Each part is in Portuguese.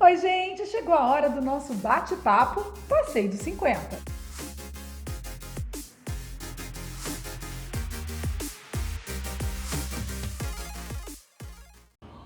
Oi, gente! Chegou a hora do nosso bate-papo Passeio dos 50.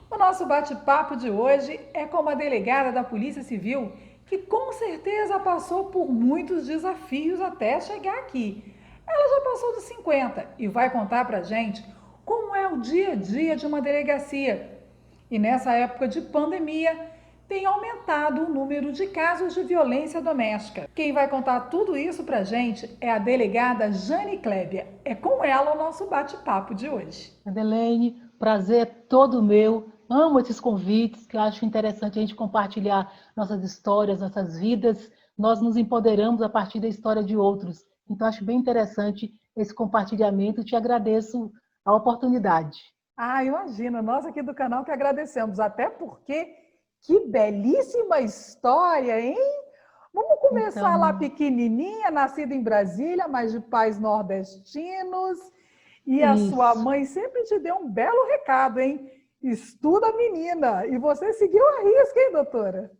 O nosso bate-papo de hoje é com uma delegada da Polícia Civil que com certeza passou por muitos desafios até chegar aqui. Ela já passou dos 50 e vai contar pra gente como é o dia a dia de uma delegacia. E nessa época de pandemia, tem aumentado o número de casos de violência doméstica. Quem vai contar tudo isso pra gente é a delegada Jane Klebia. É com ela o nosso bate-papo de hoje. Madeleine, prazer é todo meu. Amo esses convites, que eu acho interessante a gente compartilhar nossas histórias, nossas vidas. Nós nos empoderamos a partir da história de outros. Então, acho bem interessante esse compartilhamento. Te agradeço a oportunidade. Ah, imagina, nós aqui do canal que agradecemos, até porque que belíssima história, hein? Vamos começar lá Então, pequenininha, nascida em Brasília, mas de pais nordestinos. E a sua isso, mãe sempre te deu um belo recado, hein? Estuda, menina. E você seguiu a risca, hein, doutora?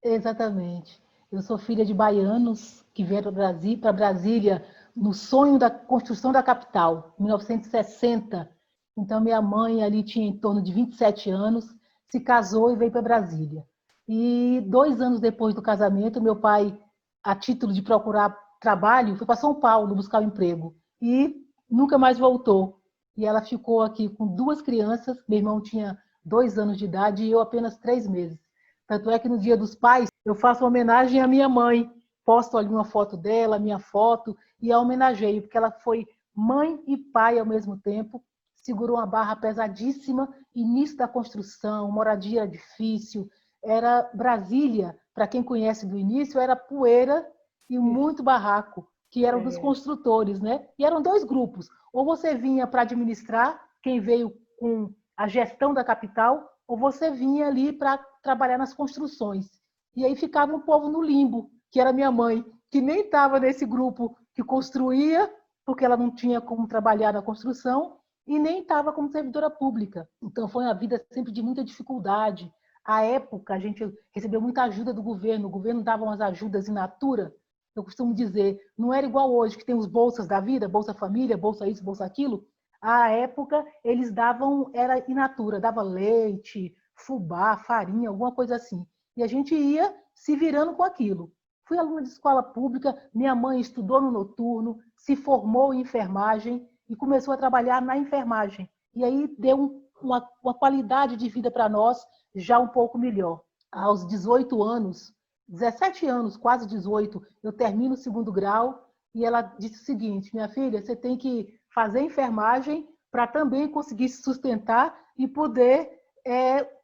exatamente. Eu sou filha de baianos que vieram para Brasília no sonho da construção da capital, em 1960. Então, minha mãe ali tinha em torno de 27 anos, se casou e veio para Brasília. E 2 anos depois do casamento, meu pai, a título de procurar trabalho, foi para São Paulo buscar um emprego. E nunca mais voltou. E ela ficou aqui com 2 crianças, meu irmão tinha 2 anos de idade e eu apenas 3 meses. Tanto é que no Dia dos Pais eu faço uma homenagem à minha mãe, posto ali uma foto dela, minha foto, e a homenageio, porque ela foi mãe e pai ao mesmo tempo, segurou uma barra pesadíssima, início da construção, moradia era difícil, era Brasília, para quem conhece do início, era poeira e muito barraco, que eram dos É, construtores, né? E eram 2 grupos. Ou você vinha para administrar, quem veio com a gestão da capital, ou você vinha ali para trabalhar nas construções. E aí ficava um povo no limbo, que era minha mãe, que nem estava nesse grupo que construía, porque ela não tinha como trabalhar na construção, e nem estava como servidora pública. Então foi uma vida sempre de muita dificuldade. À época, a gente recebeu muita ajuda do governo, o governo dava umas ajudas in natura. Eu costumo dizer, não era igual hoje, que tem os bolsas da vida, Bolsa Família, Bolsa isso, Bolsa aquilo. À época, eles davam, era in natura, dava leite, fubá, farinha, alguma coisa assim. E a gente ia se virando com aquilo. Fui aluna de escola pública, minha mãe estudou no noturno, se formou em enfermagem e começou a trabalhar na enfermagem. E aí deu uma qualidade de vida para nós já um pouco melhor. Aos 18 anos, 17 anos, quase 18, eu termino o 2º grau e ela disse o seguinte: minha filha, você tem que fazer enfermagem para também conseguir se sustentar e poder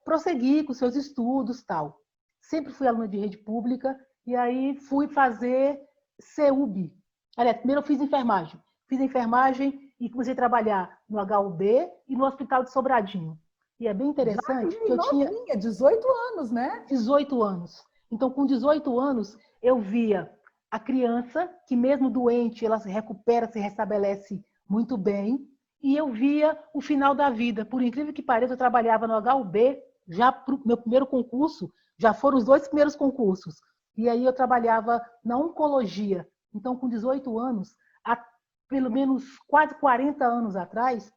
prosseguir com seus estudos tal. Sempre fui aluna de rede pública e aí fui fazer CEUB. Aliás, primeiro eu fiz enfermagem. Fiz enfermagem e comecei a trabalhar no HUB e no Hospital de Sobradinho. E é bem já interessante que ali eu tinha novinha, 18 anos, né? 18 anos. Então, com 18 anos, eu via a criança, que mesmo doente, ela se recupera, se restabelece muito bem, e eu via o final da vida. Por incrível que pareça, eu trabalhava no HUB, já pro meu primeiro concurso, já foram os 2 primeiros concursos. E aí eu trabalhava na oncologia. Então, com 18 anos, há pelo menos quase 40 anos atrás,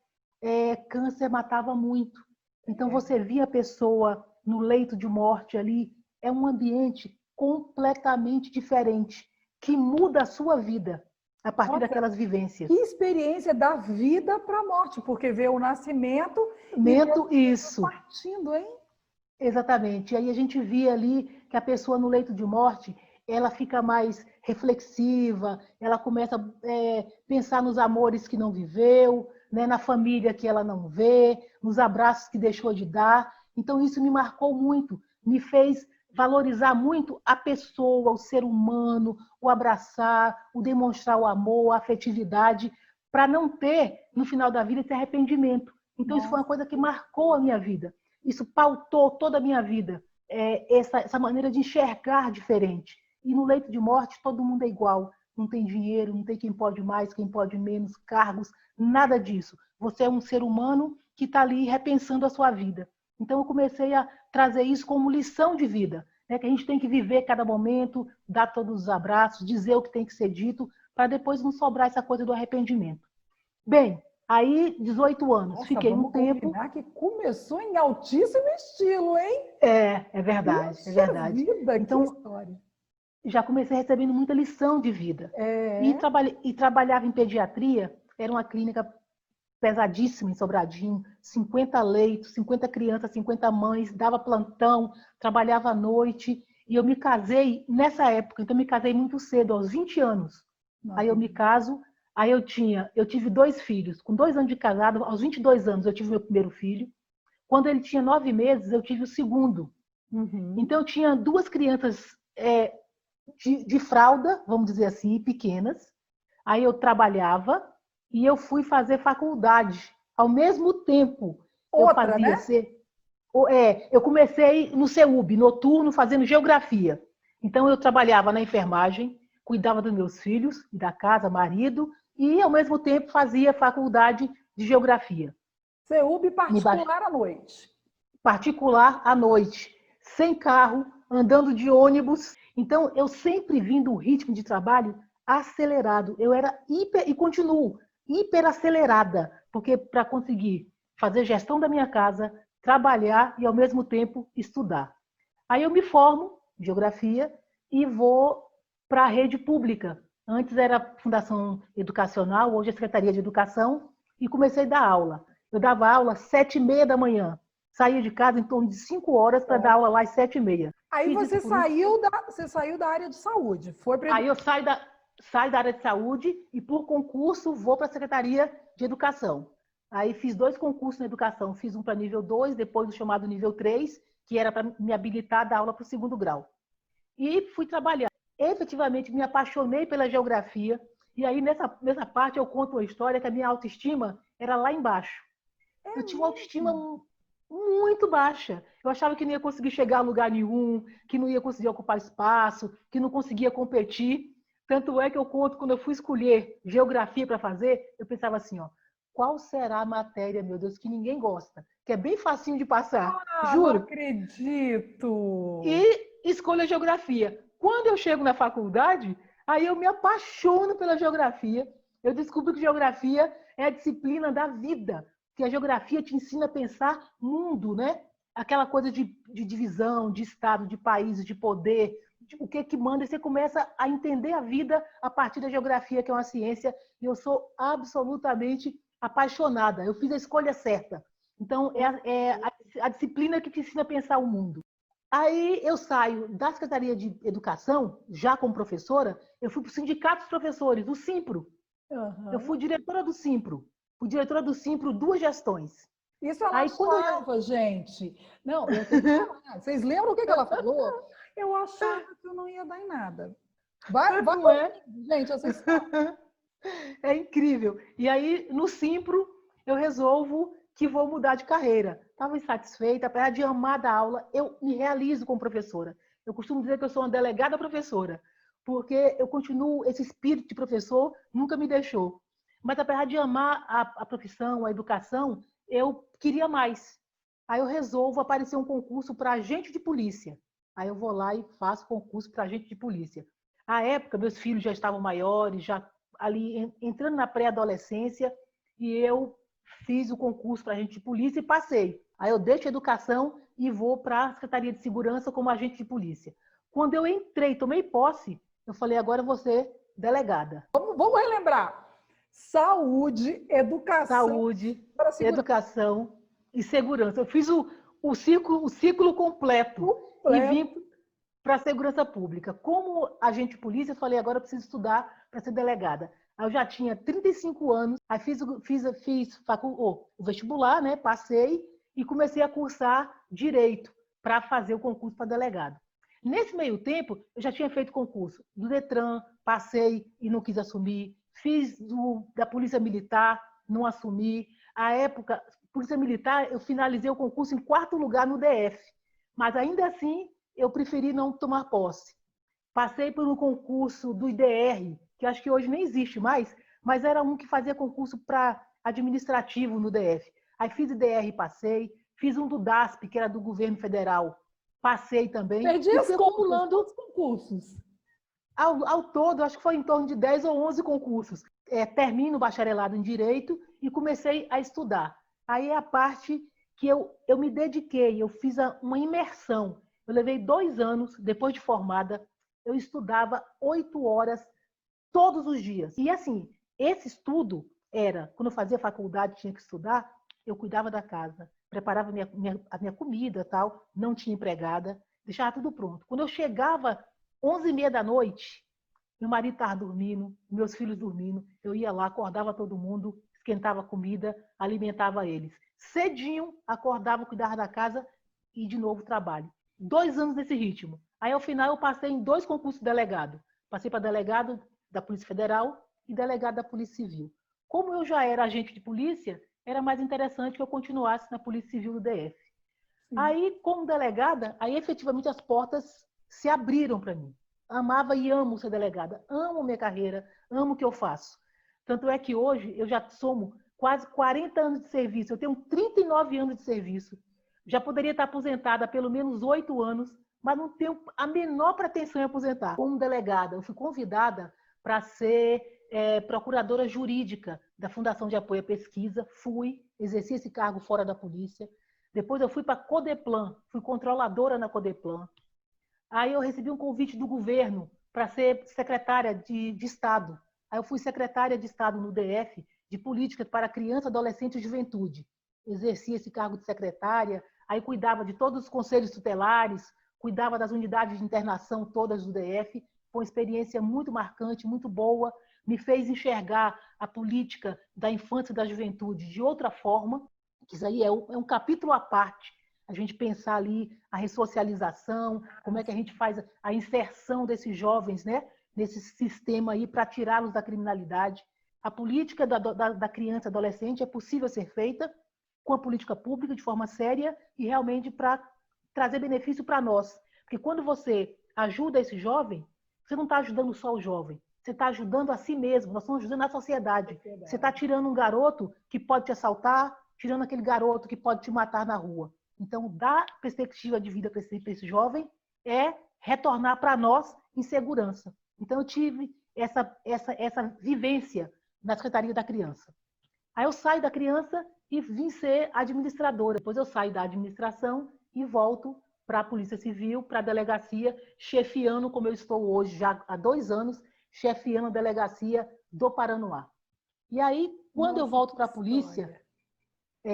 câncer matava muito. Então, você via a pessoa no leito de morte ali, é um ambiente completamente diferente, que muda a sua vida a partir Nossa, daquelas que vivências. experiência da vida para a morte, porque vê o nascimento e vê Mento as pessoas isso, partindo, hein? exatamente. E aí a gente via ali que a pessoa no leito de morte, ela fica mais reflexiva, ela começa a pensar nos amores que não viveu, né, na família que ela não vê, nos abraços que deixou de dar. Então isso me marcou muito, me fez valorizar muito a pessoa, o ser humano, o abraçar, o demonstrar o amor, a afetividade, para não ter, no final da vida, esse arrependimento. Então isso foi uma Nossa, coisa que marcou a minha vida. Isso pautou toda a minha vida, essa maneira de enxergar diferente. E no leito de morte, todo mundo é igual. Não tem dinheiro, não tem quem pode mais, quem pode menos, cargos, nada disso. Você é um ser humano que está ali repensando a sua vida. Então, eu comecei a trazer isso como lição de vida. né, que a gente tem que viver cada momento, dar todos os abraços, dizer o que tem que ser dito, para depois não sobrar essa coisa do arrependimento. Bem, aí 18 anos, Nossa, fiquei um vamos tempo. combinar que começou em altíssimo estilo, hein? É verdade, é Puxa verdade. vida, que Então, história. já comecei recebendo muita lição de vida. É, E trabalhava em pediatria, era uma clínica pesadíssima em Sobradinho, 50 leitos, 50 crianças, 50 mães, dava plantão, trabalhava à noite, e eu me casei nessa época, então eu me casei muito cedo, aos 20 anos. não Aí eu me acredito. caso, aí eu tive 2 filhos, com 2 anos de casado, aos 22 anos eu tive meu primeiro filho, quando ele tinha 9 meses eu tive o segundo. Uhum. Então eu tinha 2 crianças de fralda, vamos dizer assim, pequenas. Aí eu trabalhava e eu fui fazer faculdade. Ao mesmo tempo, eu Outra, fazia né? ser, eu comecei no CEUB, noturno, fazendo geografia. Então eu trabalhava na enfermagem, cuidava dos meus filhos, da casa, marido, e ao mesmo tempo fazia faculdade de geografia. CEUB Me baix... particular à noite. Particular à noite, sem carro, andando de ônibus. Então, eu sempre vim do ritmo de trabalho acelerado. Eu era hiper, e continuo, hiper acelerada, porque para conseguir fazer gestão da minha casa, trabalhar e, ao mesmo tempo, estudar. Aí eu me formo em geografia e vou para a rede pública. Antes era Fundação Educacional, hoje é Secretaria de Educação, e comecei a dar aula. Eu dava aula às 7h30 da manhã. Saía de casa em torno de 5 horas para dar aula lá às 7h30. Aí Fiz isso por um... você saiu da área de saúde, foi para Aí eu saio da área de saúde e, por concurso, vou para a Secretaria de Educação. Aí fiz 2 concursos na educação. Fiz um para nível 2, depois o chamado nível 3, que era para me habilitar a dar aula para o 2º grau. E fui trabalhar. Efetivamente, me apaixonei pela geografia. E aí, nessa parte, eu conto uma história que a minha autoestima era lá embaixo. É Eu tinha uma autoestima mesmo. muito baixa. Eu achava que não ia conseguir chegar a lugar nenhum, que não ia conseguir ocupar espaço, que não conseguia competir. Tanto é que eu conto, quando eu fui escolher geografia para fazer, eu pensava assim, ó, qual será a matéria, meu Deus, que ninguém gosta, que é bem facinho de passar, Ah, não juro. acredito. E escolho a geografia. Quando eu chego na faculdade, aí eu me apaixono pela geografia. Eu descubro que geografia é a disciplina da vida, que a geografia te ensina a pensar mundo, né? Aquela coisa de divisão, de estado, de países, de poder, de o que manda, e você começa a entender a vida a partir da geografia, que é uma ciência, e eu sou absolutamente apaixonada. Eu fiz a escolha certa. Então, é a disciplina que te ensina a pensar o mundo. Aí eu saio da Secretaria de Educação, já como professora, eu fui para o Sindicato dos Professores, o Simpro. Eu Uhum. fui diretora do Simpro. Fui diretora do Simpro 2 gestões. Isso ela Aí quando eu... achava, gente. Não, eu tenho que falar. Vocês lembram o que ela falou? Eu achava que eu não ia dar em nada. Vai Não é? ouvindo, gente, essa história. É incrível. E aí, no Simpro, eu resolvo que vou mudar de carreira. Estava insatisfeita, apesar de amar dar aula, eu me realizo como professora. Eu costumo dizer que eu sou uma delegada professora, porque eu continuo, esse espírito de professor nunca me deixou. Mas apesar de amar a profissão, a educação, eu queria mais. Aí eu resolvo aparecer um concurso para agente de polícia. Aí eu vou lá e faço concurso para agente de polícia. À época, meus filhos já estavam maiores, já ali entrando na pré-adolescência, e eu fiz o concurso para agente de polícia e passei. Aí eu deixo a educação e vou para a Secretaria de Segurança como agente de polícia. Quando eu entrei, tomei posse, eu falei, agora eu vou ser delegada. Vamos relembrar. Saúde, educação Saúde, para segurança educação e segurança. Eu fiz o ciclo completo e vim completa. para a segurança pública. Como agente de polícia, eu falei, agora eu preciso estudar para ser delegada. Aí eu já tinha 35 anos, aí fiz o vestibular, né? Passei e comecei a cursar Direito para fazer o concurso para delegado. Nesse meio tempo, eu já tinha feito concurso do Detran, passei e não quis assumir. Fiz da Polícia Militar, não assumi. À época, Polícia Militar, eu finalizei o concurso em 4º lugar no DF. Mas ainda assim, eu preferi não tomar posse. Passei por um concurso do IDR, que acho que hoje nem existe mais, mas era um que fazia concurso para administrativo no DF. Aí fiz IDR e passei, fiz um do DASP, que era do governo federal, passei também Perdi e as fui contas, acumulando. quantos concursos? Ao todo, acho que foi em torno de 10 ou 11 concursos. Termino o bacharelado em Direito e comecei a estudar. Aí é a parte que eu me dediquei, eu fiz uma imersão. Eu levei 2 anos, depois de formada, eu estudava 8 horas todos os dias. E assim, esse estudo era, quando eu fazia faculdade, tinha que estudar, eu cuidava da casa, preparava a minha comida, tal, não tinha empregada, deixava tudo pronto. Quando eu chegava 11h30 da noite, meu marido estava dormindo, meus filhos dormindo, eu ia lá, acordava todo mundo, esquentava comida, alimentava eles. Cedinho, acordava, cuidava da casa e de novo trabalho. 2 anos nesse ritmo. Aí, ao final, eu passei em 2 concursos de delegado. Passei para delegado da Polícia Federal e delegado da Polícia Civil. Como eu já era agente de polícia, era mais interessante que eu continuasse na Polícia Civil do DF. Sim. Aí, como delegada, aí efetivamente as portas se abriram para mim. Amava e amo ser delegada, amo minha carreira, amo o que eu faço. Tanto é que hoje eu já somo quase 40 anos de serviço, eu tenho 39 anos de serviço. Já poderia estar aposentada há pelo menos 8 anos, mas não tenho a menor pretensão em aposentar. Como delegada, eu fui convidada para ser procuradora jurídica da Fundação de Apoio à Pesquisa, fui, exerci esse cargo fora da polícia. Depois eu fui para a Codeplan, fui controladora na Codeplan. Aí eu recebi um convite do governo para ser secretária de Estado. Aí eu fui secretária de Estado no DF de Políticas para Criança, Adolescente e Juventude. Exerci esse cargo de secretária, aí cuidava de todos os conselhos tutelares, cuidava das unidades de internação todas do DF. Foi uma experiência muito marcante, muito boa, me fez enxergar a política da infância e da juventude de outra forma, que isso aí é um capítulo à parte, a gente pensar ali a ressocialização, como é que a gente faz a inserção desses jovens, né, nesse sistema aí para tirá-los da criminalidade. A política da criança e adolescente é possível ser feita com a política pública de forma séria e realmente para trazer benefício para nós. Porque quando você ajuda esse jovem, você não está ajudando só o jovem, você está ajudando a si mesmo, nós estamos ajudando a sociedade. Você está tirando um garoto que pode te assaltar, tirando aquele garoto que pode te matar na rua. Então, dar perspectiva de vida para esse jovem é retornar para nós em segurança. Então, eu tive essa vivência na Secretaria da Criança. Aí eu saio da criança e vim ser administradora. Depois eu saio da administração e volto para a Polícia Civil, para a delegacia, chefiando, como eu estou hoje, já há 2 anos, chefiando a delegacia do Paranoá. E aí, quando eu volto para a polícia,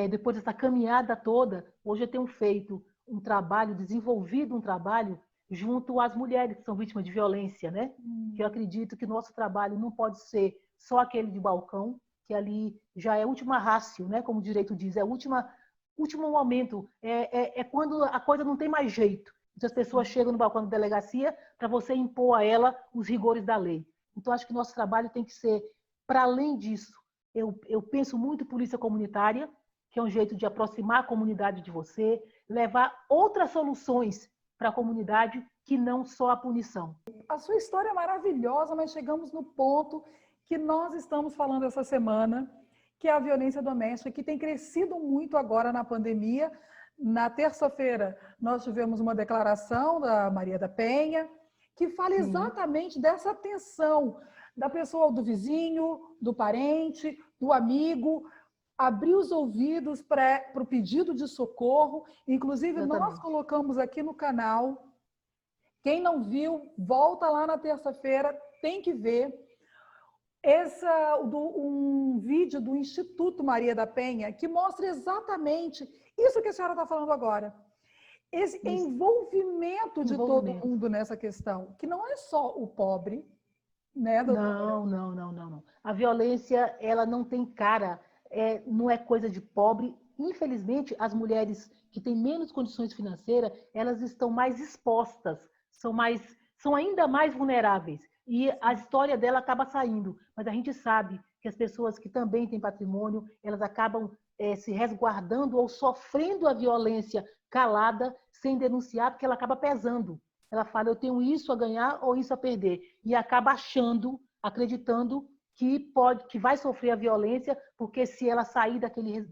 depois dessa caminhada toda, hoje eu tenho feito um trabalho, desenvolvido um trabalho junto às mulheres que são vítimas de violência, né? Que eu acredito que nosso trabalho não pode ser só aquele de balcão, que ali já é última ratio, né? Como o direito diz, é último momento, é quando a coisa não tem mais jeito. Então as pessoas chegam no balcão da delegacia para você impor a ela os rigores da lei. Então acho que nosso trabalho tem que ser, para além disso, eu penso muito polícia comunitária, que é um jeito de aproximar a comunidade de você, levar outras soluções para a comunidade que não só a punição. A sua história é maravilhosa, mas chegamos no ponto que nós estamos falando essa semana, que é a violência doméstica, que tem crescido muito agora na pandemia. Na terça-feira, nós tivemos uma declaração da Maria da Penha, que fala exatamente dessa atenção da pessoa, do vizinho, do parente, do amigo, abrir os ouvidos para o pedido de socorro. Inclusive, nós colocamos aqui no canal. Quem não viu, volta lá na terça-feira, tem que ver. Um vídeo do Instituto Maria da Penha que mostra exatamente isso que a senhora está falando agora. Esse envolvimento de todo mundo nessa questão, que não é só o pobre, né, doutora? Não. A violência, ela não tem cara, não é coisa de pobre. Infelizmente, as mulheres que têm menos condições financeiras, elas estão mais expostas, são ainda mais vulneráveis. E a história dela acaba saindo. Mas a gente sabe que as pessoas que também têm patrimônio, elas acabam se resguardando ou sofrendo a violência calada, sem denunciar, porque ela acaba pesando. Ela fala, eu tenho isso a ganhar ou isso a perder. E acaba achando, acreditando que vai sofrer a violência, porque se ela sair daquele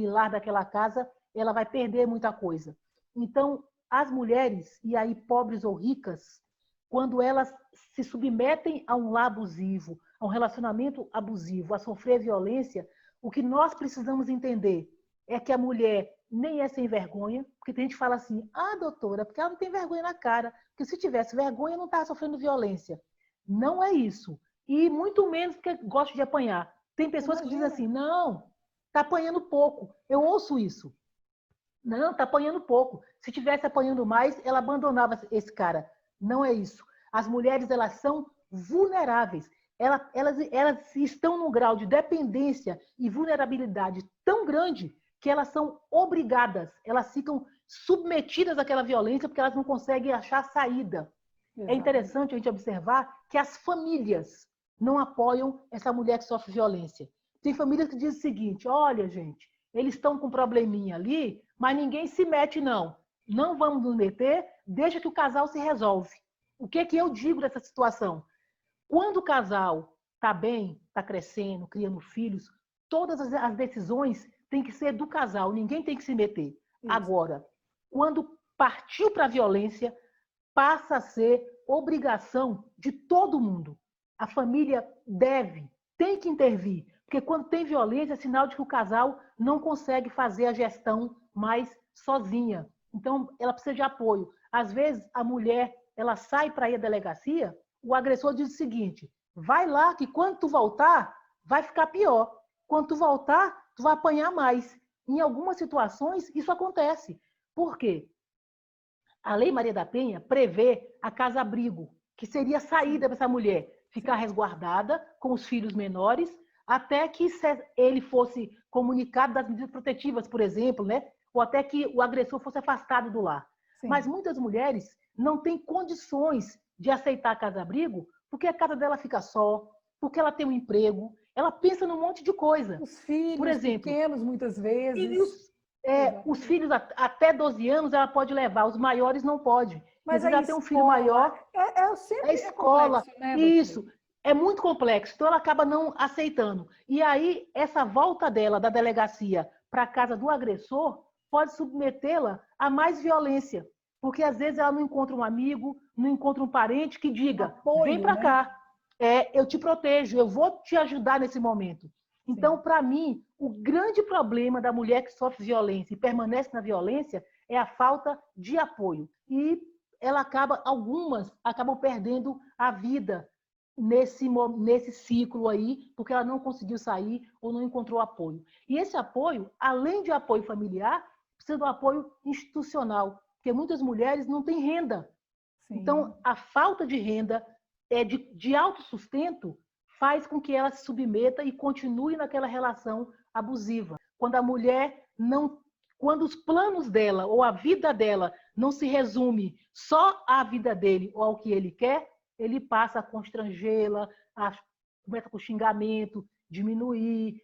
lar, daquela casa, ela vai perder muita coisa. Então, as mulheres, e aí pobres ou ricas, quando elas se submetem a um lar abusivo, a um relacionamento abusivo, a sofrer violência, o que nós precisamos entender é que a mulher nem é sem vergonha, porque tem gente que fala assim, ah, doutora, porque ela não tem vergonha na cara, porque se tivesse vergonha não estava sofrendo violência. Não é isso. E muito menos porque gosta de apanhar. Tem pessoas que dizem Imagina. assim, não, está apanhando pouco. Eu ouço isso. Não, está apanhando pouco. Se tivesse apanhando mais, ela abandonava esse cara. Não é isso. As mulheres, elas são vulneráveis. Elas estão num grau de dependência e vulnerabilidade tão grande que elas são obrigadas, elas ficam submetidas àquela violência porque elas não conseguem achar saída. É Exatamente. interessante a gente observar que as famílias não apoiam essa mulher que sofre violência. Tem famílias que dizem o seguinte, olha, gente, eles estão com um probleminha ali, mas ninguém se mete, não. Não vamos nos meter, deixa que o casal se resolve. O que eu digo dessa situação? Quando o casal está bem, está crescendo, criando filhos, todas as decisões têm que ser do casal, ninguém tem que se meter. Isso. Agora, quando partiu para a violência, passa a ser obrigação de todo mundo. A família tem que intervir, porque quando tem violência é sinal de que o casal não consegue fazer a gestão mais sozinha. Então, ela precisa de apoio. Às vezes, a mulher ela sai para ir à delegacia, o agressor diz o seguinte, vai lá que quando tu voltar, vai ficar pior. Quando tu voltar, tu vai apanhar mais. Em algumas situações, isso acontece. Por quê? A Lei Maria da Penha prevê a casa-abrigo, que seria a saída para essa mulher ficar resguardada com os filhos menores, até que ele fosse comunicado das medidas protetivas, por exemplo, né? Ou até que o agressor fosse afastado do lar. Mas Sim. muitas mulheres não têm condições de aceitar a casa-abrigo porque a casa dela fica só, porque ela tem um emprego, ela pensa num monte de coisa. Os Por filhos exemplo, pequenos, muitas vezes. e os Exatamente. filhos até 12 anos ela pode levar, os maiores não pode. E às Mas a vezes ela tem um filho escola maior, a sempre é escola, complexo, né, doutora? isso, é muito complexo, então ela acaba não aceitando. E aí, essa volta dela da delegacia para a casa do agressor pode submetê-la a mais violência, porque às vezes ela não encontra um amigo, não encontra um parente que Um diga, vem apoio, para né? cá, eu te protejo, eu vou te ajudar nesse momento. Então, Sim. para mim, o grande problema da mulher que sofre violência e permanece na violência é a falta de apoio. E algumas acabam perdendo a vida nesse ciclo aí, porque ela não conseguiu sair ou não encontrou apoio. E esse apoio, além de apoio familiar, precisa de um apoio institucional, porque muitas mulheres não têm renda. Sim. Então, a falta de renda de autossustento faz com que ela se submeta e continue naquela relação abusiva. Quando a mulher não, quando os planos dela ou a vida dela não se resume só à vida dele ou ao que ele quer, ele passa a constrangê-la, começa com xingamento, diminuir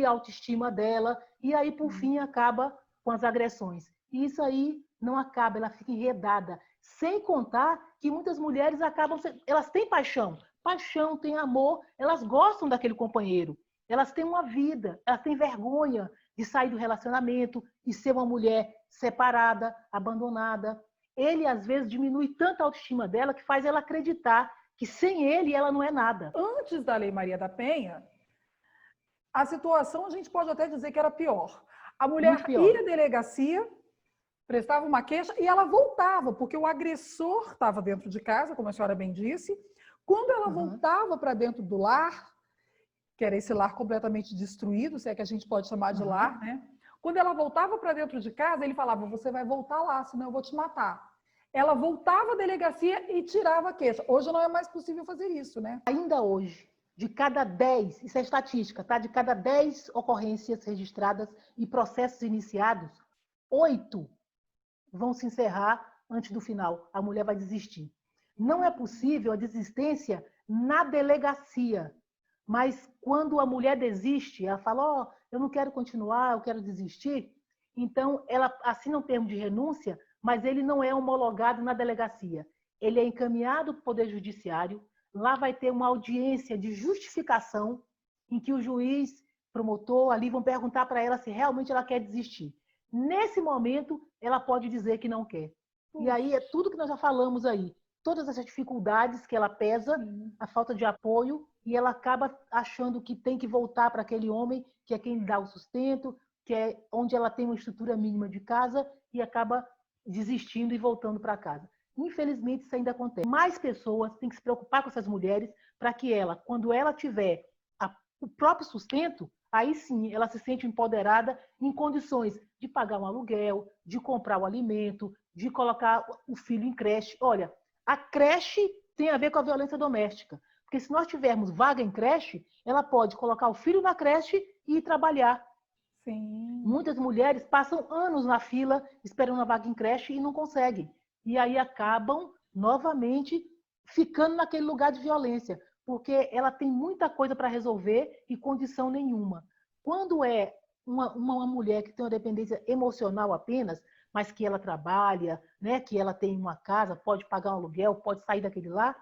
a autoestima dela e aí por fim acaba com as agressões. E isso aí não acaba, ela fica enredada. Sem contar que muitas mulheres elas têm paixão, têm amor, elas gostam daquele companheiro, elas têm uma vida, elas têm vergonha de sair do relacionamento e ser uma mulher separada, abandonada. Ele, às vezes, diminui tanto a autoestima dela que faz ela acreditar que sem ele ela não é nada. Antes da Lei Maria da Penha, a situação a gente pode até dizer que era pior. A Muito mulher ia pior. à delegacia, prestava uma queixa e ela voltava, porque o agressor estava dentro de casa, como a senhora bem disse. Quando ela Uhum. voltava para dentro do lar, que era esse lar completamente destruído, se é que a gente pode chamar de Uhum. lar, né? Quando ela voltava para dentro de casa, ele falava: você vai voltar lá, senão eu vou te matar. Ela voltava à delegacia e tirava a queixa. Hoje não é mais possível fazer isso, né? Ainda hoje, de cada 10, isso é estatística, tá? De cada 10 ocorrências registradas e processos iniciados, 8 vão se encerrar antes do final. A mulher vai desistir. Não é possível a desistência na delegacia, mas quando a mulher desiste, ela fala, ó, eu não quero continuar, eu quero desistir, então ela assina um termo de renúncia, mas ele não é homologado na delegacia. Ele é encaminhado para o Poder Judiciário, lá vai ter uma audiência de justificação em que o juiz, promotor, ali vão perguntar para ela se realmente ela quer desistir. nesse momento, ela pode dizer que não quer. E aí é tudo que nós já falamos aí. Todas essas dificuldades que ela pesa, Sim. a falta de apoio, e ela acaba achando que tem que voltar para aquele homem, que é quem lhe dá o sustento, que é onde ela tem uma estrutura mínima de casa, e acaba desistindo e voltando para casa. Infelizmente, isso ainda acontece. Mais pessoas têm que se preocupar com essas mulheres para que ela, quando ela tiver o próprio sustento, aí sim ela se sente empoderada em condições de pagar um aluguel, de comprar o alimento, de colocar o filho em creche. Olha, a creche tem a ver com a violência doméstica. Porque se nós tivermos vaga em creche, ela pode colocar o filho na creche e ir trabalhar. Sim. Muitas mulheres passam anos na fila esperando uma vaga em creche e não conseguem. E aí acabam novamente ficando naquele lugar de violência, porque ela tem muita coisa para resolver e condição nenhuma. Quando é uma mulher que tem uma dependência emocional apenas, mas que ela trabalha, né, que ela tem uma casa, pode pagar um aluguel, pode sair daquele lá,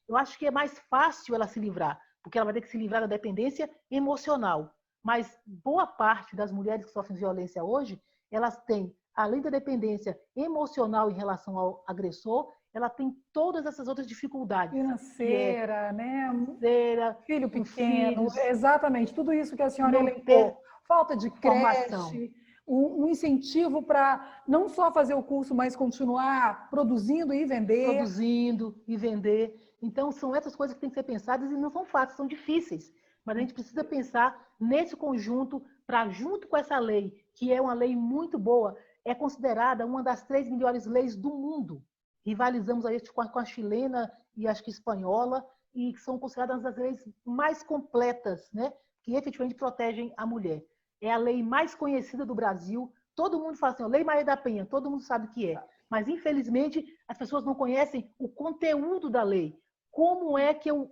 eu acho que é mais fácil ela se livrar, porque ela vai ter que se livrar da dependência emocional. Mas boa parte das mulheres que sofrem violência hoje, elas têm, além da dependência emocional em relação ao agressor, ela tem todas essas outras dificuldades, que é Financeira, né? financeira, Filho com pequeno, filhos, exatamente, tudo isso que a senhora não ter elencou. Falta de formação, creche, um incentivo para não só fazer o curso, mas continuar produzindo e vender. produzindo e vender. Então, são essas coisas que têm que ser pensadas e não são fáceis, são difíceis. Mas a gente precisa pensar nesse conjunto para, junto com essa lei, que é uma lei muito boa, é considerada uma das 3 melhores leis do mundo. Rivalizamos aí com a chilena e acho que espanhola, e que são consideradas uma das leis mais completas, né? Que efetivamente protegem a mulher. É a lei mais conhecida do Brasil. Todo mundo fala assim, Lei Maria da Penha, todo mundo sabe o que é. Mas, infelizmente, as pessoas não conhecem o conteúdo da lei. Como é que eu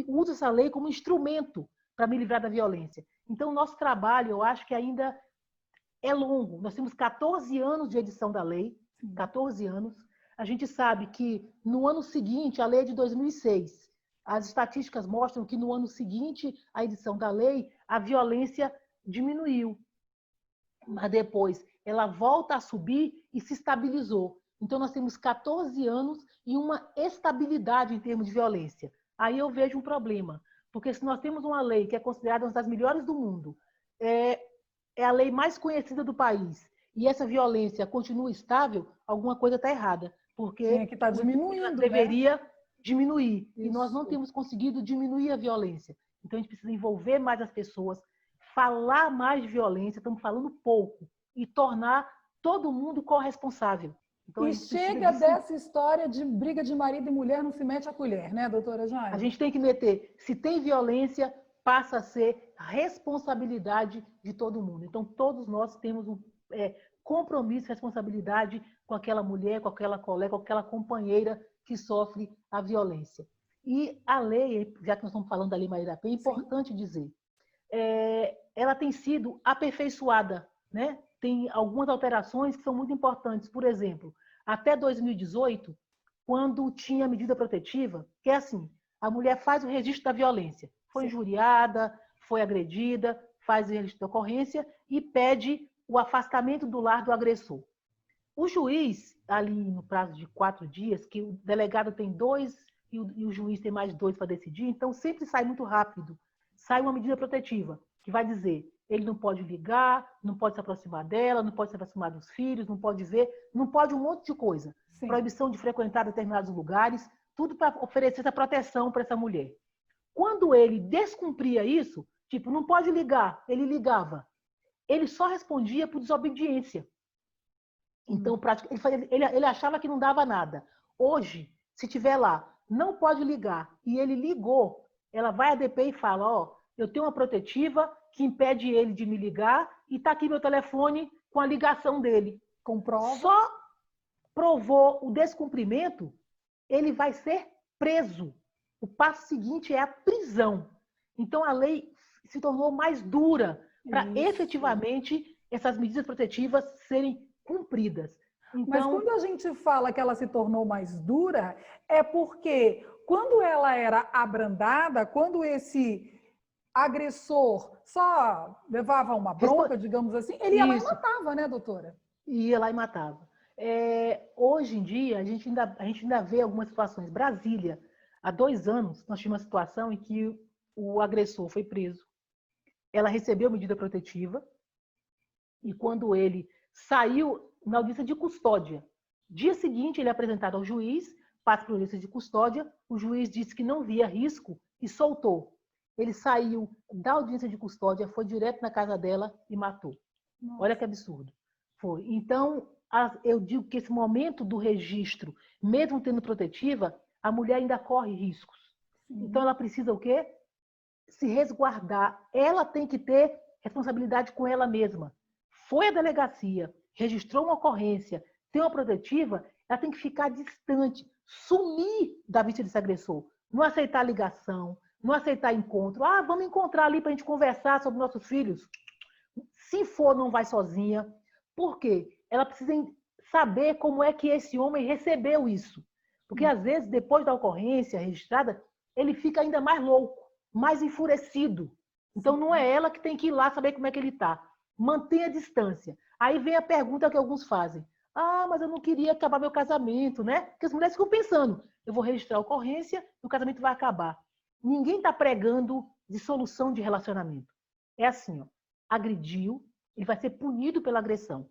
uso essa lei como instrumento para me livrar da violência? Então, o nosso trabalho, eu acho que ainda é longo. Nós temos 14 anos de edição da lei, 14 anos. A gente sabe que no ano seguinte, a lei é de 2006. As estatísticas mostram que no ano seguinte à edição da lei, a violência diminuiu. Mas depois ela volta a subir e se estabilizou. Então, nós temos 14 anos e uma estabilidade em termos de violência. Aí eu vejo um problema, porque se nós temos uma lei que é considerada uma das melhores do mundo, é a lei mais conhecida do país, e essa violência continua estável, alguma coisa está errada, Tinha porque que estar ela diminuindo, né? deveria diminuir, e nós não Isso. temos conseguido diminuir a violência. Então, a gente precisa envolver mais as pessoas, falar mais de violência, estamos falando pouco, e tornar todo mundo corresponsável. Então, a E gente precisa chega disso. dessa história de briga de marido e mulher, não se mete a colher, né, doutora A Jane? gente tem que meter, se tem violência, passa a ser responsabilidade de todo mundo. Então, todos nós temos um compromisso, responsabilidade com aquela mulher, com aquela colega, com aquela companheira que sofre a violência. E a lei, já que nós estamos falando da Lei Maria da Penha, é Sim. importante dizer, ela tem sido aperfeiçoada, né? Tem algumas alterações que são muito importantes. Por exemplo, até 2018, quando tinha medida protetiva, que é assim, a mulher faz o registro da violência, foi Sim. injuriada, foi agredida, faz o registro da ocorrência e pede o afastamento do lar do agressor. O juiz, ali no prazo de 4 dias, que o delegado tem 2 e o juiz tem mais 2 para decidir, então sempre sai muito rápido. Sai uma medida protetiva, que vai dizer, ele não pode ligar, não pode se aproximar dela, não pode se aproximar dos filhos, não pode ver, não pode um monte de coisa. Sim. Proibição de frequentar determinados lugares, tudo para oferecer essa proteção para essa mulher. Quando ele descumpria isso, tipo, não pode ligar, ele ligava. Ele só respondia por desobediência. Então, ele achava que não dava nada. Hoje, se tiver lá, não pode ligar, e ele ligou, ela vai à DP e fala, ó, eu tenho uma protetiva que impede ele de me ligar e está aqui meu telefone com a ligação dele. Comprova. Só provou o descumprimento, ele vai ser preso. O passo seguinte é a prisão. Então, a lei se tornou mais dura para efetivamente essas medidas protetivas serem cumpridas. Mas Então, quando a gente fala que ela se tornou mais dura, é porque quando ela era abrandada, quando esse agressor só levava uma bronca, digamos assim, ele ia lá e Isso, matava, né, doutora? ia lá e matava. Hoje em dia, a gente ainda vê algumas situações. Brasília, há 2 anos, nós tínhamos uma situação em que o agressor foi preso, ela recebeu medida protetiva, e quando ele saiu na audiência de custódia, dia seguinte ele é apresentado ao juiz, passa para a audiência de custódia, o juiz disse que não via risco e soltou. Ele saiu da audiência de custódia, foi direto na casa dela e matou. Olha Nossa. que absurdo. Foi. Então, eu digo que esse momento do registro, mesmo tendo protetiva, a mulher ainda corre riscos. Então, Sim. ela precisa o quê? Se resguardar. Ela tem que ter responsabilidade com ela mesma. Foi à delegacia, registrou uma ocorrência, tem uma protetiva, ela tem que ficar distante, sumir da vítima desse agressor. Não aceitar ligação, não aceitar encontro. Ah, vamos encontrar ali para a gente conversar sobre nossos filhos. Se for, não vai sozinha. Por quê? Ela precisa saber como é que esse homem recebeu isso. Porque, às vezes, depois da ocorrência registrada, ele fica ainda mais louco, mais enfurecido. Então, não é ela que tem que ir lá saber como é que ele está. Mantenha a distância. Aí vem a pergunta que alguns fazem. Ah, mas eu não queria acabar meu casamento, né? Porque as mulheres ficam pensando, eu vou registrar a ocorrência e o casamento vai acabar. Ninguém está pregando dissolução de relacionamento. É assim, ó, agrediu, ele vai ser punido pela agressão.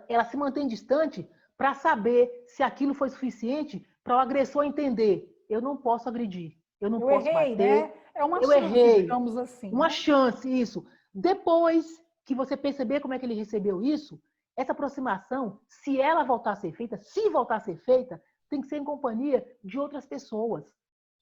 Ela se mantém distante para saber se aquilo foi suficiente para o agressor entender. Eu não posso agredir, eu não Eu posso errei, né? bater, É uma eu chance, errei. digamos assim, Uma né? chance, isso. Depois que você perceber como é que ele recebeu isso, essa aproximação, se ela voltar a ser feita, se voltar a ser feita, tem que ser em companhia de outras pessoas,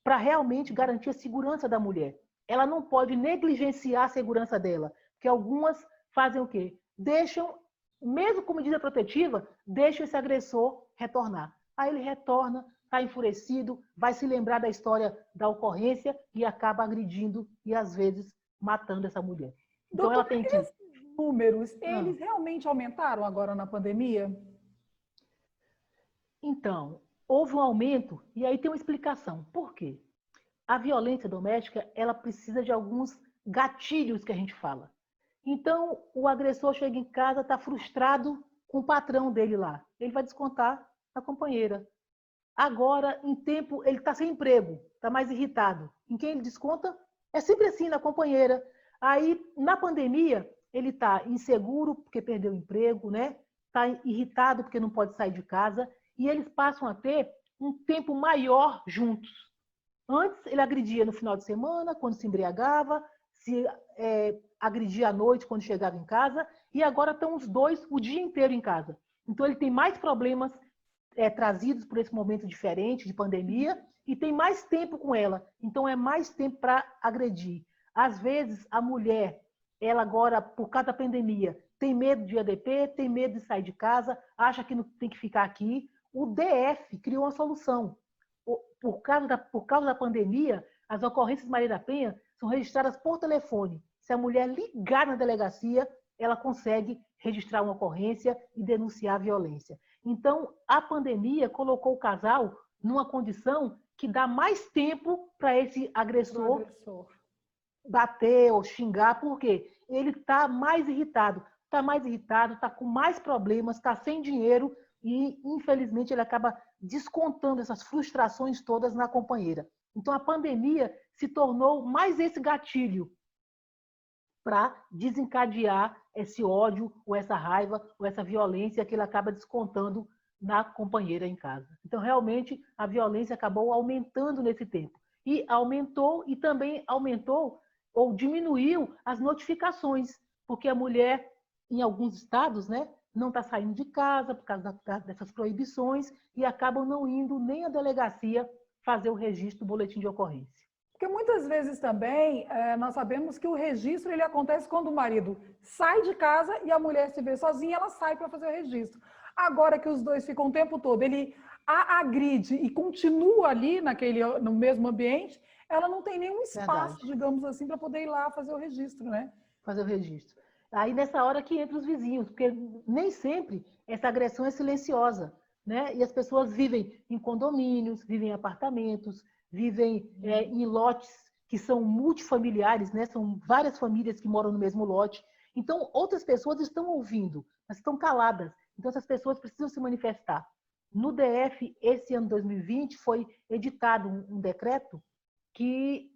para realmente garantir a segurança da mulher. Ela não pode negligenciar a segurança dela, porque algumas fazem o quê? Deixam, mesmo com medida protetiva, deixam esse agressor retornar. Aí ele retorna, está enfurecido, vai se lembrar da história da ocorrência e acaba agredindo e, às vezes, matando essa mulher. Então, ela Doutora, tem que... esses números, Ah, eles realmente aumentaram agora na pandemia? então, houve um aumento e aí tem uma explicação. Por quê? A violência doméstica, ela precisa de alguns gatilhos que a gente fala. Então, o agressor chega em casa, está frustrado com o patrão dele lá. Ele vai descontar na companheira. Agora, em tempo, ele está sem emprego, está mais irritado. Em quem ele desconta? É sempre assim, na companheira. Aí, na pandemia, ele está inseguro porque perdeu o emprego, né? Está irritado porque não pode sair de casa. E eles passam a ter um tempo maior juntos. Antes, ele agredia no final de semana, quando se embriagava, se agredia à noite, quando chegava em casa. E agora estão os dois o dia inteiro em casa. Então, ele tem mais problemas trazidos por esse momento diferente de pandemia e tem mais tempo com ela. Então, é mais tempo para agredir. Às vezes, a mulher, ela agora, por causa da pandemia, tem medo de ADP, tem medo de sair de casa, acha que não tem que ficar aqui. O DF criou uma solução. Por causa da pandemia, as ocorrências de Maria da Penha são registradas por telefone. Se a mulher ligar na delegacia, ela consegue registrar uma ocorrência e denunciar a violência. Então, a pandemia colocou o casal numa condição que dá mais tempo para esse agressor bater ou xingar, porque ele está mais irritado, está com mais problemas, está sem dinheiro e, infelizmente, ele acaba descontando essas frustrações todas na companheira. Então, a pandemia se tornou mais esse gatilho para desencadear esse ódio, ou essa raiva, ou essa violência que ele acaba descontando na companheira em casa. Então, realmente, a violência acabou aumentando nesse tempo. E aumentou, e também aumentou ou diminuiu as notificações, porque a mulher, em alguns estados, né, não está saindo de casa por causa dessas proibições e acabam não indo nem à delegacia fazer o registro do boletim de ocorrência. Porque muitas vezes também nós sabemos que o registro ele acontece quando o marido sai de casa e a mulher se vê sozinha, ela sai para fazer o registro. Agora que os dois ficam o tempo todo, ele a agride e continua ali no mesmo ambiente, ela não tem nenhum espaço, Verdade. digamos assim, para poder ir lá fazer o registro, né? Fazer o registro. Aí nessa hora que entra os vizinhos, porque nem sempre essa agressão é silenciosa, né? E as pessoas vivem em condomínios, vivem em apartamentos, vivem em lotes que são multifamiliares, né? São várias famílias que moram no mesmo lote. Então, outras pessoas estão ouvindo, mas estão caladas. Então, essas pessoas precisam se manifestar. No DF, esse ano 2020, foi editado um decreto que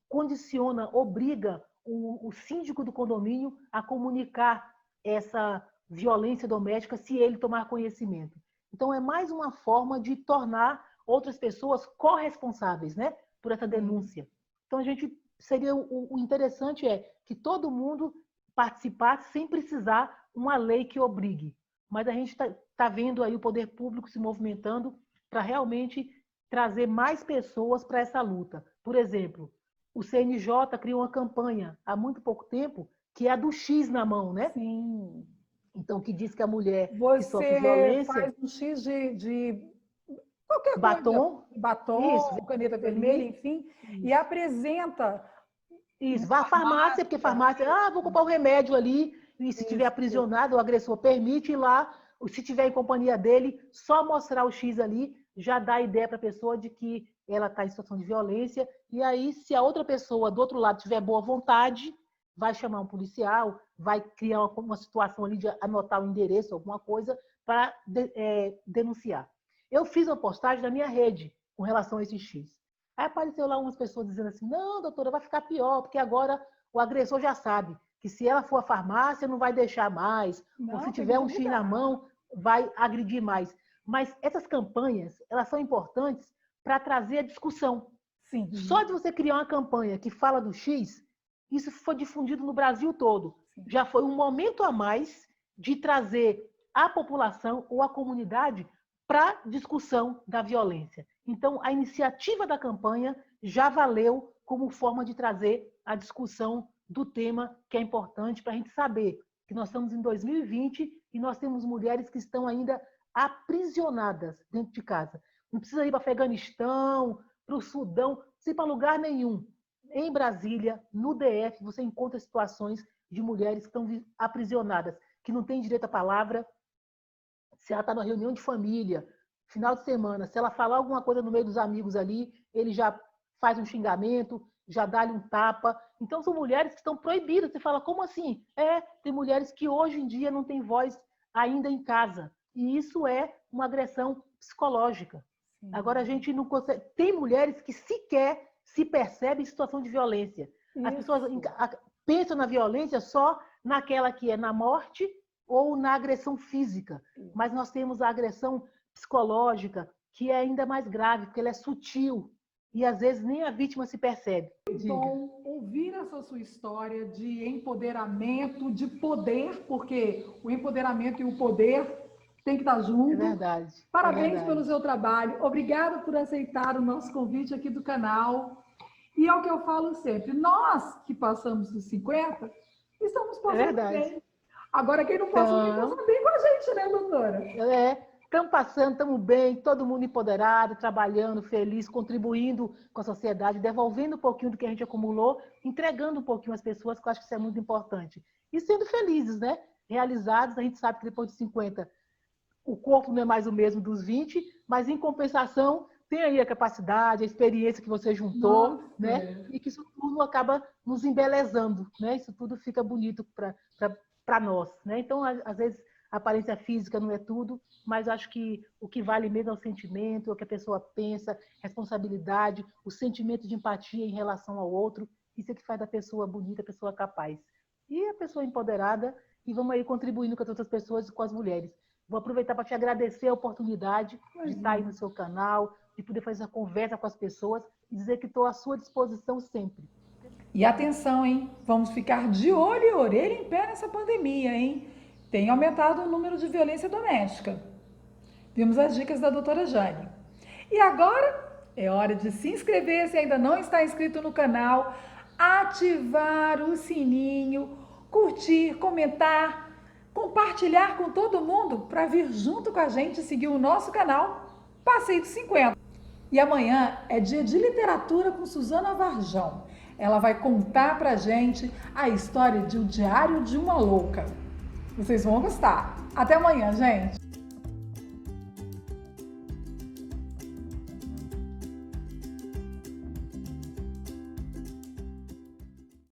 condiciona, obriga o síndico do condomínio a comunicar essa violência doméstica se ele tomar conhecimento. Então, é mais uma forma de tornar outras pessoas corresponsáveis, né, por essa denúncia. Então, o interessante é que todo mundo participasse sem precisar uma lei que obrigue. Mas a gente está vendo aí o poder público se movimentando para realmente trazer mais pessoas para essa luta. Por exemplo, o CNJ criou uma campanha há muito pouco tempo que é a do X na mão, né? Sim. Então, que diz que a mulher que sofre Você violência... faz um X de qualquer batom, coisa, batom, isso, caneta vermelha, enfim, e apresenta isso, na vá à farmácia, porque farmácia, vou comprar um remédio ali, e se tiver aprisionado, o agressor permite ir lá, se tiver em companhia dele, só mostrar o X ali, já dá ideia para a pessoa de que ela está em situação de violência, e aí, se a outra pessoa do outro lado tiver boa vontade, vai chamar um policial, vai criar uma situação ali de anotar o endereço, alguma coisa, para denunciar. Eu fiz uma postagem na minha rede com relação a esse X. Aí apareceu lá umas pessoas dizendo assim, não, doutora, vai ficar pior, porque agora o agressor já sabe que se ela for à farmácia não vai deixar mais, não, ou se tiver um X na mão, vai agredir mais. Mas essas campanhas, elas são importantes para trazer a discussão. Sim. Só de você criar uma campanha que fala do X, isso foi difundido no Brasil todo. Sim. Já foi um momento a mais de trazer a população ou a comunidade para a discussão da violência. Então, a iniciativa da campanha já valeu como forma de trazer a discussão do tema que é importante para a gente saber que nós estamos em 2020 e nós temos mulheres que estão ainda aprisionadas dentro de casa. Não precisa ir para o Afeganistão, para o Sudão, não precisa ir para lugar nenhum. Em Brasília, no DF, você encontra situações de mulheres que estão aprisionadas, que não têm direito à palavra. Se ela está numa reunião de família, final de semana, se ela falar alguma coisa no meio dos amigos ali, ele já faz um xingamento, já dá-lhe um tapa. Então, são mulheres que estão proibidas. Você fala, como assim? Tem mulheres que hoje em dia não têm voz ainda em casa. E isso é uma agressão psicológica. Sim. Agora, a gente não consegue... Tem mulheres que sequer se percebem em situação de violência. Isso. As pessoas pensam na violência só naquela que é na morte ou na agressão física. Mas nós temos a agressão psicológica, que é ainda mais grave, porque ela é sutil. E, às vezes, nem a vítima se percebe. Bom ouvir essa sua história de empoderamento, de poder, porque o empoderamento e o poder tem que estar junto. É verdade. Parabéns pelo seu trabalho. Obrigada por aceitar o nosso convite aqui do canal. E é o que eu falo sempre, nós que passamos dos 50, estamos passando bem. Agora, quem não passa bem, passa bem com a gente, né, doutora? Estamos passando, estamos bem, todo mundo empoderado, trabalhando, feliz, contribuindo com a sociedade, devolvendo um pouquinho do que a gente acumulou, entregando um pouquinho às pessoas, que eu acho que isso é muito importante. E sendo felizes, né? Realizados, a gente sabe que depois de 50, o corpo não é mais o mesmo dos 20, mas em compensação, tem aí a capacidade, a experiência que você juntou, nossa, né? E que isso tudo acaba nos embelezando, né? Isso tudo fica bonito para nós, né? Então, às vezes, a aparência física não é tudo, mas acho que o que vale mesmo é o sentimento, o que a pessoa pensa, responsabilidade, o sentimento de empatia em relação ao outro. Isso é que faz da pessoa bonita, a pessoa capaz. E a pessoa empoderada, e vamos aí contribuindo com as outras pessoas e com as mulheres. Vou aproveitar para te agradecer a oportunidade de estar aí no seu canal, de poder fazer essa conversa com as pessoas e dizer que estou à sua disposição sempre. E atenção, hein? Vamos ficar de olho e orelha em pé nessa pandemia, hein? Tem aumentado o número de violência doméstica. Vimos as dicas da doutora Jane. E agora é hora de se inscrever se ainda não está inscrito no canal, ativar o sininho, curtir, comentar, compartilhar com todo mundo para vir junto com a gente seguir o nosso canal Passeio dos 50. E amanhã é dia de literatura com Suzana Varjão. Ela vai contar pra gente a história de O Diário de uma Louca. Vocês vão gostar. Até amanhã, gente!